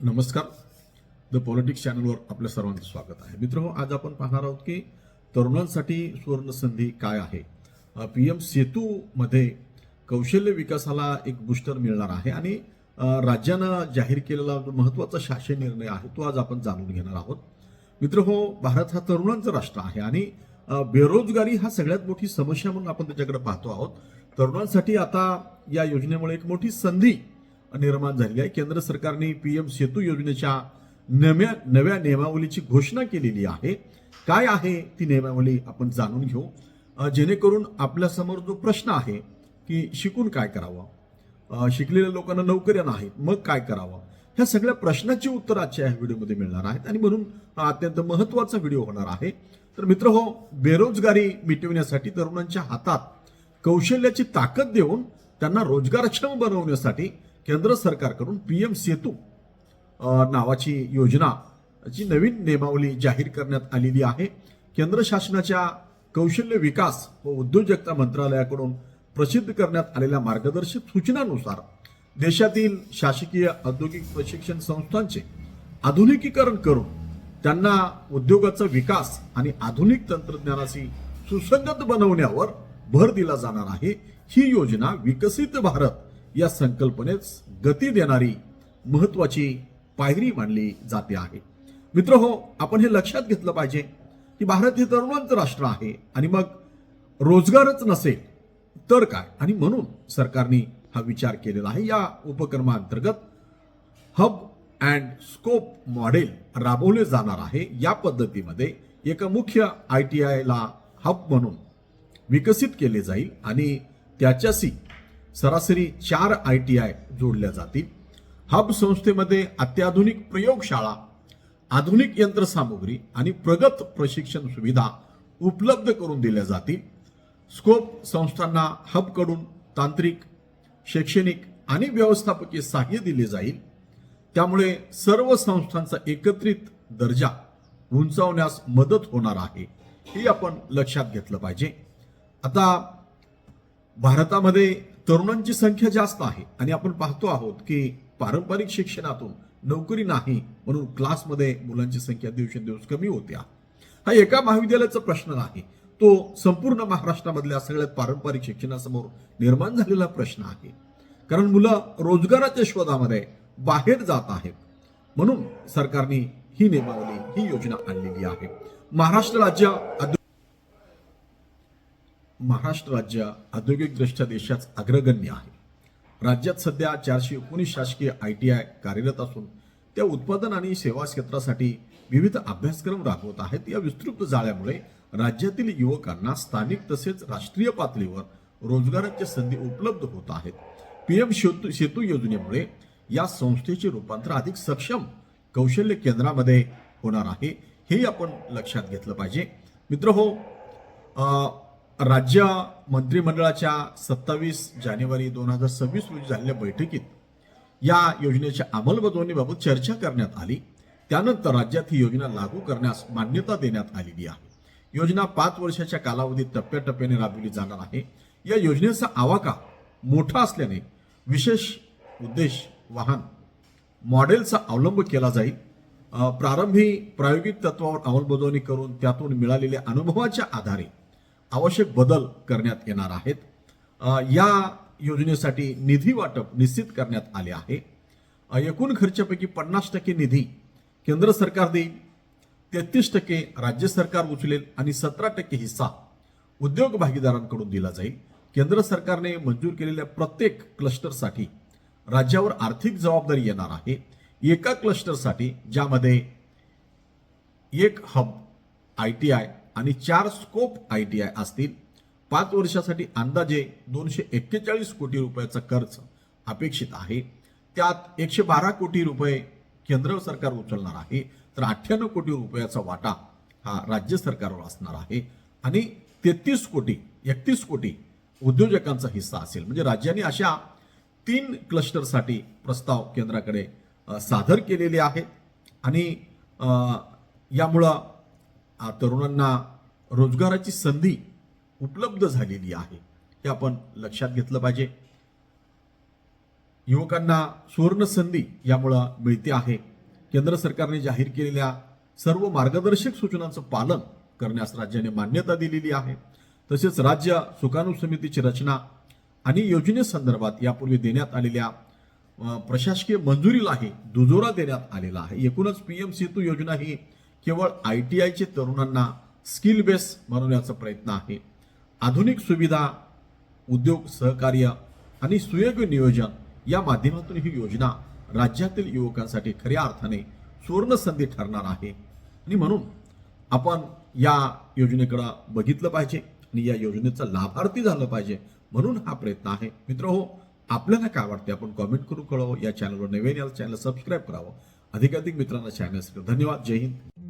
नमस्कार. The politics चॅनलवर आपल्या सर्वांचं स्वागत आहे. मित्रांनो, आज आपण पाहणार आहोत की तरुणांसाठी सुवर्ण संधी काय आहे. PM सेतू मध्ये कौशल्य विकासाला एक बूस्टर मिळणार आहे आणि राज्यानं जाहीर केलेला जो महत्त्वाचा शासन निर्णय आहे तो आज आपण जाणून घेणार आहोत. मित्रांनो, भारत हा तरुणांचं राष्ट्र आहे आणि बेरोजगारी हा सगळ्यात मोठी समस्या म्हणून आपण त्याच्याकडे पाहतो आहोत. तरुणांसाठी आता या योजनेमुळे एक मोठी संधी निर्माण झाली आहे. केंद्र सरकारने PM सेतू योजनेच्या नव्या नियमावलीची घोषणा केलेली आहे. काय आहे ती नियमावली आपण जाणून घेऊ, जेणेकरून आपल्या समोर जो प्रश्न आहे की शिकून काय करावं, शिकलेल्या लोकांना नोकऱ्या नाहीत, मग काय करावं, ह्या सगळ्या प्रश्नाची उत्तर आजच्या या व्हिडिओमध्ये मिळणार आहेत आणि म्हणून हा अत्यंत महत्त्वाचा व्हिडिओ होणार आहे. तर मित्रहो, बेरोजगारी मिटविण्यासाठी तरुणांच्या हातात कौशल्याची ताकद देऊन त्यांना रोजगारक्षम बनवण्यासाठी केंद्र सरकारकडून PM सेतू नावाची योजनाची नवीन नियमावली जाहीर करण्यात आलेली आहे. केंद्र शासनाच्या कौशल्य विकास व उद्योजकता मंत्रालयाकडून प्रसिद्ध करण्यात आलेल्या मार्गदर्शक सूचनानुसार देशातील शासकीय औद्योगिक प्रशिक्षण संस्थांचे आधुनिकीकरण करून त्यांना उद्योगाचा विकास आणि आधुनिक तंत्रज्ञानाशी सुसंगत बनवण्यावर भर दिला जाणार आहे. ही योजना विकसित भारत या संकल्पनेस गती देणारी महत्वाची पायरी मानली जाते आहे. मित्रहो, आपण हे लक्षात घेतलं पाहिजे की भारत हे तरुणांचं राष्ट्र आहे आणि मग रोजगारच नसेल तर काय, आणि म्हणून सरकारने हा विचार केलेला आहे. या उपक्रमांतर्गत हब अँड स्कोप मॉडेल राबवले जाणार आहे. या पद्धतीमध्ये एका मुख्य ITI ला हब म्हणून विकसित केले जाईल आणि त्याच्याशी सरासरी 4 ITI जोडल्या जातील. हब संस्थेमध्ये अत्याधुनिक प्रयोगशाळा, आधुनिक यंत्रसामुग्री आणि प्रगत प्रशिक्षण सुविधा उपलब्ध करून दिल्या जातील. स्कोप संस्थांना हबकडून तांत्रिक, शैक्षणिक आणि व्यवस्थापकीय सहाय्य दिले जाईल. त्यामुळे सर्व संस्थांचा एकत्रित दर्जा उंचावण्यास मदत होणार आहे. हे आपण लक्षात घेतलं पाहिजे. आता भारतामध्ये तरुणांची संख्या जास्त आहे आणि आपण पाहतो आहोत की पारंपरिक शिक्षणातून नोकरी नाही म्हणून क्लासमध्ये मुलांची संख्या दिवसेंदिवस कमी होते. हा एका महाविद्यालयाचा प्रश्न नाही, तो संपूर्ण महाराष्ट्रामधल्या सगळ्यात पारंपरिक शिक्षणासमोर निर्माण झालेला प्रश्न आहे. कारण मुलं रोजगाराच्या शोधामध्ये बाहेर जात आहेत. म्हणून सरकारने ही नियमावली, ही योजना आणलेली आहे. महाराष्ट्र राज्य औद्योगिकदृष्ट्या देशात अग्रगण्य आहे. राज्यात सध्या 419 शासकीय ITI कार्यरत असून त्या उत्पादन आणि सेवा क्षेत्रासाठी विविध अभ्यासक्रम राबवत आहेत. या विस्तृत जाळ्यामुळे राज्यातील युवकांना स्थानिक तसेच राष्ट्रीय पातळीवर रोजगाराच्या संधी उपलब्ध होत आहेत. PM सेतू योजनेमुळे या संस्थेचे रूपांतर अधिक सक्षम कौशल्य केंद्रामध्ये होणार आहे. हे आपण लक्षात घेतलं पाहिजे. मित्रहो, राज्य मंत्रिमंडळाच्या 27 जानेवारी 2026 रोजी झालेल्या बैठकीत या योजनेच्या अंमलबजावणीबाबत चर्चा करण्यात आली. त्यानंतर राज्यात ही योजना लागू करण्यास मान्यता देण्यात आलेली आहे. योजना 5 वर्षाच्या कालावधीत टप्प्याटप्प्याने राबविली जाणार आहे. या योजनेचा आवाका मोठा असल्याने विशेष उद्देश वाहन मॉडेलचा अवलंब केला जाईल. प्रारंभी प्रायोगिक तत्वावर अंमलबजावणी करून त्यातून मिळालेल्या अनुभवाच्या आधारे आवश्यक बदल करण्यात येणार आहेत. या योजनेसाठी निधी वाटप निश्चित करण्यात आले आहे. एकूण खर्चापैकी 50% निधी केंद्र सरकार देईल, 33% राज्य सरकार उचलेल आणि 17% हिस्सा उद्योग भागीदारांकडून दिला जाईल. केंद्र सरकारने मंजूर केलेल्या प्रत्येक क्लस्टरसाठी राज्यावर आर्थिक जबाबदारी येणार आहे. एका क्लस्टरसाठी, ज्यामध्ये 1 हब ITI आणि 4 स्कोप ITI असतील, 5 वर्षासाठी अंदाजे 241 कोटी रुपयाचा खर्च अपेक्षित आहे. त्यात 112 कोटी रुपये केंद्र सरकार उचलणार आहे, तर 98 कोटी रुपयाचा वाटा हा राज्य सरकारवर असणार आहे आणि 31 कोटी उद्योजकांचा हिस्सा असेल. म्हणजे राज्याने अशा 3 क्लस्टरसाठी प्रस्ताव केंद्राकडे सादर केलेले आहेत आणि यामुळं तरुणांना रोजगाराची संधी उपलब्ध झालेली आहे. हे आपण लक्षात घेतलं पाहिजे. युवकांना सुवर्ण संधी यामुळे मिळते आहे. केंद्र सरकारने जाहीर केलेल्या सर्व मार्गदर्शक सूचनांचं पालन करण्यास राज्याने मान्यता दिलेली आहे. तसेच राज्य सुकाणू समितीची रचना आणि योजनेसंदर्भात यापूर्वी देण्यात आलेल्या प्रशासकीय मंजुरीलाही दुजोरा देण्यात आलेला आहे. एकूणच पीएम सेतू योजना ही केवळ ITIचे तरुणांना स्किल बेस बनवण्याचा प्रयत्न आहे. आधुनिक सुविधा, उद्योग सहकार्य आणि सुयोग्य नियोजन या माध्यमातून ही योजना राज्यातील युवकांसाठी खऱ्या अर्थाने सुवर्ण संधी ठरणार आहे. आणि म्हणून आपण या योजनेकडे बघितलं पाहिजे आणि या योजनेचा लाभार्थी झालं पाहिजे, म्हणून हा प्रयत्न आहे. मित्रहो, आपल्याला काय वाटते आपण कॉमेंट करून कळवा. या चॅनलवर नवीन याला चॅनल सबस्क्राईब करावं. अधिकाधिक मित्रांना चॅनल धन्यवाद. जय हिंद.